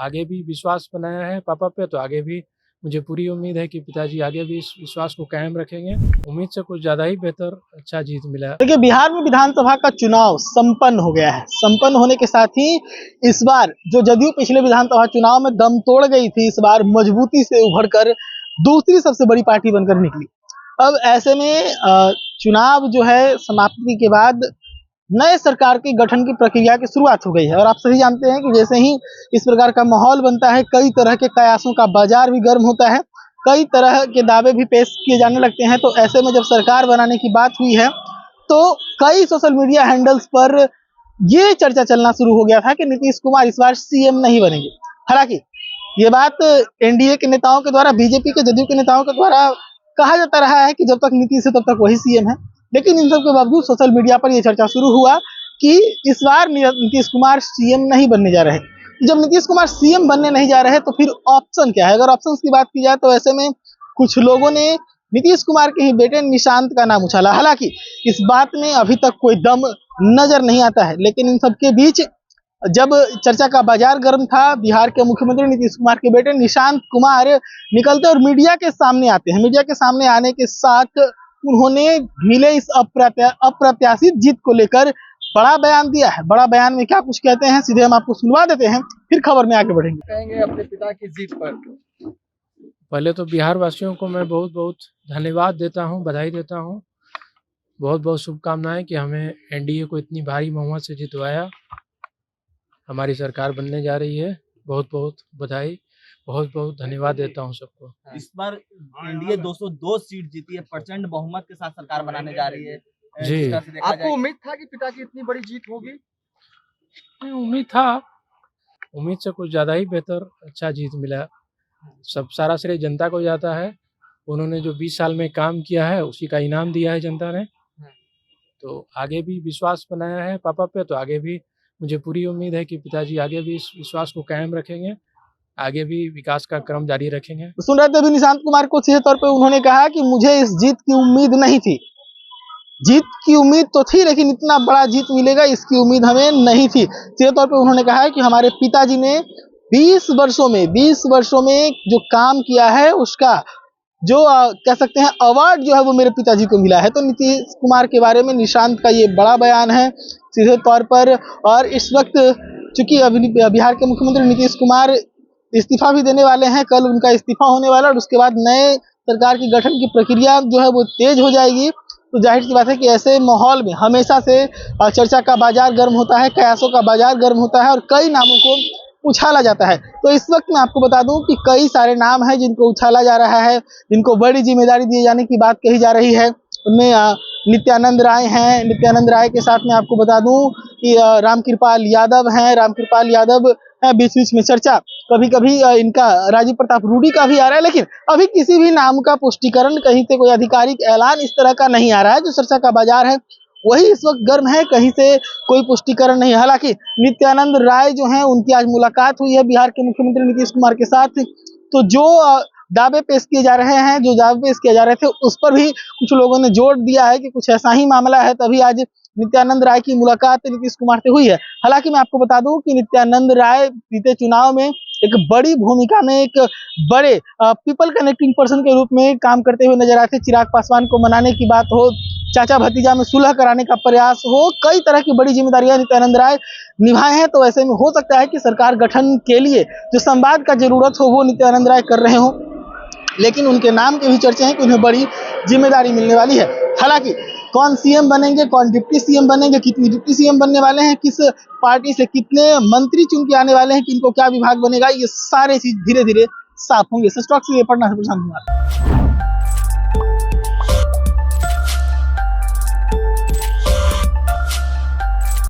आगे भी विश्वास बनाया है पापा पे, तो आगे भी मुझे पूरी उम्मीद है कि पिताजी आगे भी इस विश्वास को कायम रखेंगे। उम्मीद से कुछ ज़्यादा ही बेहतर अच्छा जीत मिला। देखिए, बिहार में विधानसभा का चुनाव संपन्न हो गया है। संपन्न होने के साथ ही इस बार जो जदयू पिछले विधानसभा चुनाव में दम तोड़ गई थी, इस बार मजबूती से उभरकर दूसरी सबसे बड़ी पार्टी बनकर निकली। अब ऐसे में चुनाव जो है समाप्ति के बाद नए सरकार के गठन की प्रक्रिया की शुरुआत हो गई है। और आप सभी जानते हैं कि जैसे ही इस प्रकार का माहौल बनता है, कई तरह के कयासों का बाजार भी गर्म होता है, कई तरह के दावे भी पेश किए जाने लगते हैं। तो ऐसे में जब सरकार बनाने की बात हुई है, तो कई सोशल मीडिया हैंडल्स पर ये चर्चा चलना शुरू हो गया था कि नीतीश कुमार इस बार सीएम नहीं बनेंगे। हालांकि ये बात एनडीए के नेताओं के द्वारा, बीजेपी के, जदयू के नेताओं के द्वारा कहा जाता रहा है कि जब तक नीतीश है तब तक वही सीएम है। लेकिन इन सब के बावजूद सोशल मीडिया पर यह चर्चा शुरू हुआ कि इस बार नीतीश कुमार सीएम नहीं बनने जा रहे। जब नीतीश कुमार सीएम बनने नहीं जा रहे तो फिर ऑप्शन क्या है? अगर ऑप्शन की बात की जाए तो ऐसे में कुछ लोगों ने नीतीश कुमार के ही बेटे निशांत का नाम उछाला। हालांकि इस बात में अभी तक कोई दम नजर नहीं आता है। लेकिन इन सबके बीच जब चर्चा का बाजार गर्म था, बिहार के मुख्यमंत्री नीतीश कुमार के बेटे निशांत कुमार निकलते और मीडिया के सामने आते हैं। मीडिया के सामने आने के साथ उन्होंने मिले इस अप्रत्याशित जीत को लेकर बड़ा बयान दिया है। बड़ा बयान में क्या कुछ कहते हैं, सीधे हम आपको सुनवा देते हैं, फिर खबर में आगे बढ़ेंगे। कहेंगे अपने पिता की जीत पर। पहले तो बिहार वासियों को मैं बहुत बहुत धन्यवाद देता हूं, बधाई देता हूं, बहुत बहुत शुभकामनाएं कि हमें एनडीए को इतनी भारी बहुमत से जितवाया। हमारी सरकार बनने जा रही है, बहुत बहुत बधाई, बहुत बहुत धन्यवाद देता हूं सबको। इस बार एनडीए 202 सीट जीती है, प्रचंड बहुमत के साथ सरकार बनाने जा रही है जी। आपको उम्मीद था कि पिता की इतनी बड़ी जीत होगी? उम्मीद था, उम्मीद से कुछ ज़्यादा ही बेहतर अच्छा जीत मिला। सब सारा श्रेय जनता को जाता है। उन्होंने जो 20 साल में काम किया है उसी का इनाम दिया है जनता ने। तो आगे भी विश्वास बनाया है पापा पे, तो आगे भी मुझे पूरी उम्मीद है कि पिताजी आगे भी इस विश्वास को कायम रखेंगे, आगे भी विकास का क्रम जारी रखेंगे। तो सुन रहे थे अभी निशांत कुमार को। सीधे तौर पे उन्होंने कहा कि मुझे इस जीत की उम्मीद नहीं थी। जीत की उम्मीद तो थी, लेकिन इतना बड़ा जीत मिलेगा इसकी उम्मीद हमें नहीं थी। सीधे तौर पे उन्होंने कहा है कि हमारे पिताजी ने 20 वर्षों में जो काम किया है उसका जो कह सकते हैं अवार्ड जो है वो मेरे पिताजी को मिला है। तो नीतीश कुमार के बारे में निशांत का ये बड़ा बयान है सीधे तौर पर। और इस वक्त चूंकि अभी बिहार के मुख्यमंत्री नीतीश कुमार इस्तीफा भी देने वाले हैं, कल उनका इस्तीफा होने वाला है और उसके बाद नए सरकार की गठन की प्रक्रिया जो है वो तेज हो जाएगी। तो जाहिर सी बात है कि ऐसे माहौल में हमेशा से चर्चा का बाजार गर्म होता है, कयासों का बाजार गर्म होता है और कई नामों को उछाला जाता है। तो इस वक्त मैं आपको बता दूं कि कई सारे नाम हैं जिनको उछाला जा रहा है, जिनको बड़ी जिम्मेदारी दिए जाने की बात कही जा रही है। उनमें नित्यानंद राय हैं। नित्यानंद राय के साथ मैं आपको बता दूं कि रामकृपाल यादव हैं। रामकृपाल यादव बीच बीच में चर्चा कभी कभी इनका राजीव प्रताप रूडी का भी आ रहा है, लेकिन अभी किसी भी नाम का पुष्टिकरण, कहीं से कोई आधिकारिक ऐलान इस तरह का नहीं आ रहा है। जो चर्चा का बाजार है वही इस वक्त गर्म है, कहीं से कोई पुष्टिकरण नहीं है। हालांकि नित्यानंद राय जो हैं उनकी आज मुलाकात हुई है बिहार के मुख्यमंत्री नीतीश कुमार के साथ। तो जो दावे पेश किए जा रहे हैं, जो दावे पेश किए जा रहे थे, उस पर भी कुछ लोगों ने जोर दिया है कि कुछ ऐसा ही मामला है, तभी आज नित्यानंद राय की मुलाकात नीतीश कुमार से हुई है। हालांकि मैं आपको बता दूं कि नित्यानंद राय बीते चुनाव में एक बड़ी भूमिका में, एक बड़े पीपल कनेक्टिंग पर्सन के रूप में काम करते हुए नजर आए थे। चिराग पासवान को मनाने की बात हो, चाचा भतीजा में सुलह कराने का प्रयास हो, कई तरह की बड़ी जिम्मेदारियां नित्यानंद राय निभाए हैं। तो ऐसे में हो सकता है कि सरकार गठन के लिए जो संवाद का जरूरत हो वो नित्यानंद राय कर रहे हो, लेकिन उनके नाम के भी चर्चे हैं कि उन्हें बड़ी जिम्मेदारी मिलने वाली है। हालांकि कौन सीएम बनेंगे, कौन डिप्टी सीएम बनेंगे, कितनी डिप्टी सीएम बनने वाले हैं, किस पार्टी से कितने मंत्री चुन के आने वाले हैं, किनको क्या विभाग बनेगा, ये सारे चीज धीरे धीरे साफ होंगे। सच टॉक से पढ़ना है प्रशांत कुमार।